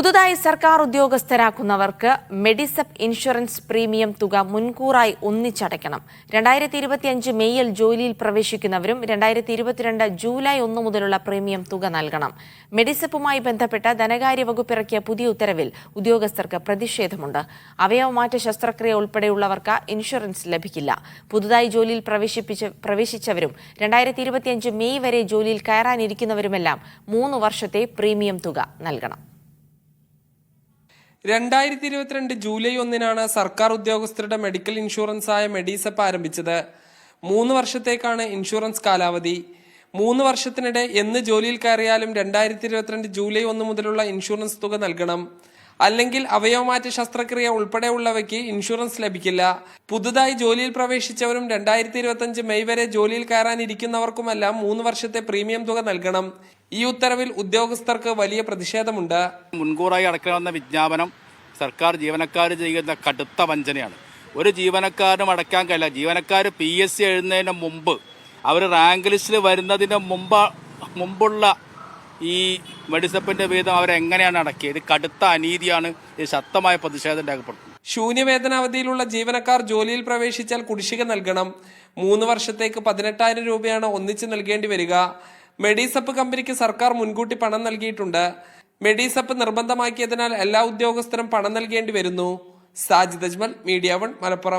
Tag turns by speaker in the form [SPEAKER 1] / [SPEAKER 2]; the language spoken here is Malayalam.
[SPEAKER 1] പുതുതായി സർക്കാർ ഉദ്യോഗസ്ഥരാക്കുന്നവർക്ക് മെഡിസെപ്പ് ഇൻഷുറൻസ് പ്രീമിയം തുക മുൻകൂറായി ഒന്നിച്ചടയ്ക്കണം. 2025 മെയ്യിൽ ജോലിയിൽ പ്രവേശിക്കുന്നവരും 2022 ജൂലൈ 1 മുതലുള്ള പ്രീമിയം തുക നൽകണം. മെഡിസെപ്പുമായി ബന്ധപ്പെട്ട ധനകാര്യ വകുപ്പ് ഇറക്കിയ പുതിയ ഉത്തരവിൽ ഉദ്യോഗസ്ഥർക്ക് പ്രതിഷേധമുണ്ട്. അവയവമാറ്റ ശസ്ത്രക്രിയ ഉൾപ്പെടെയുള്ളവർക്ക് ഇൻഷുറൻസ് ലഭിക്കില്ല. പുതുതായി ജോലിയിൽ പ്രവേശിച്ചവരും 2025 മെയ് വരെ ജോലിയിൽ കയറാനിരിക്കുന്നവരുമെല്ലാം 3 വർഷത്തെ പ്രീമിയം തുക നൽകണം.
[SPEAKER 2] 2022 ജൂലൈ 1 സർക്കാർ ഉദ്യോഗസ്ഥരുടെ മെഡിക്കൽ ഇൻഷുറൻസായ മെഡിസെപ്പ് ആരംഭിച്ചത്. 3 വർഷത്തേക്കാണ് ഇൻഷുറൻസ് കാലാവധി. 3 വർഷത്തിനിടെ എന്ന് ജോലിയിൽ കയറിയാലും 2022 ജൂലൈ 1 മുതലുള്ള ഇൻഷുറൻസ് തുക നൽകണം. അല്ലെങ്കിൽ അവയവമാറ്റ ശസ്ത്രക്രിയ ഉൾപ്പെടെയുള്ളവയ്ക്ക് ഇൻഷുറൻസ് ലഭിക്കില്ല. പുതുതായി ജോലിയിൽ പ്രവേശിച്ചവരും 2025 മെയ് വരെ ജോലിയിൽ കയറാനിരിക്കുന്നവർക്കുമെല്ലാം 3 വർഷത്തെ പ്രീമിയം തുക നൽകണം. ഈ ഉത്തരവിൽ ഉദ്യോഗസ്ഥർക്ക് വലിയ പ്രതിഷേധമുണ്ട്.
[SPEAKER 3] മുൻകൂറായി അടയ്ക്കണമെന്ന വിജ്ഞാപനം സർക്കാർ ജീവനക്കാർ ചെയ്യുന്ന കടുത്ത വഞ്ചനയാണ്. ഒരു ജീവനക്കാരനും അടയ്ക്കാൻ കഴിയില്ല. ജീവനക്കാർ PSC എഴുതുന്നതിന് മുമ്പ്, അവർ റാങ്ക് ലിസ്റ്റിൽ വരുന്നതിന് മുമ്പുള്ള ഈ മെഡിസെപ്പിന്റെ വീതം അവരെങ്ങനെയാണ് അടക്കിയത്? ഇത് കടുത്ത അനീതിയാണ്. ഇത് ശക്തമായ പ്രതിഷേധം രേഖപ്പെടുത്തുന്നത്.
[SPEAKER 2] ശൂന്യവേതനാവധിയിലുള്ള ജീവനക്കാർ ജോലിയിൽ പ്രവേശിച്ചാൽ കുടിശ്ശിക നൽകണം. 3 വർഷത്തേക്ക് 18,000 രൂപയാണ് ഒന്നിച്ച് നൽകേണ്ടി വരിക. മെഡിസെപ്പ് കമ്പനിക്ക് സർക്കാർ മുൻകൂട്ടി പണം നൽകിയിട്ടുണ്ട്. മെഡിസെപ്പ് നിർബന്ധമാക്കിയതിനാൽ എല്ലാ ഉദ്യോഗസ്ഥരും പണം നൽകേണ്ടി വരുന്നു. സാജിദ് അജ്മൽ, മീഡിയ 1, മലപ്പുറം.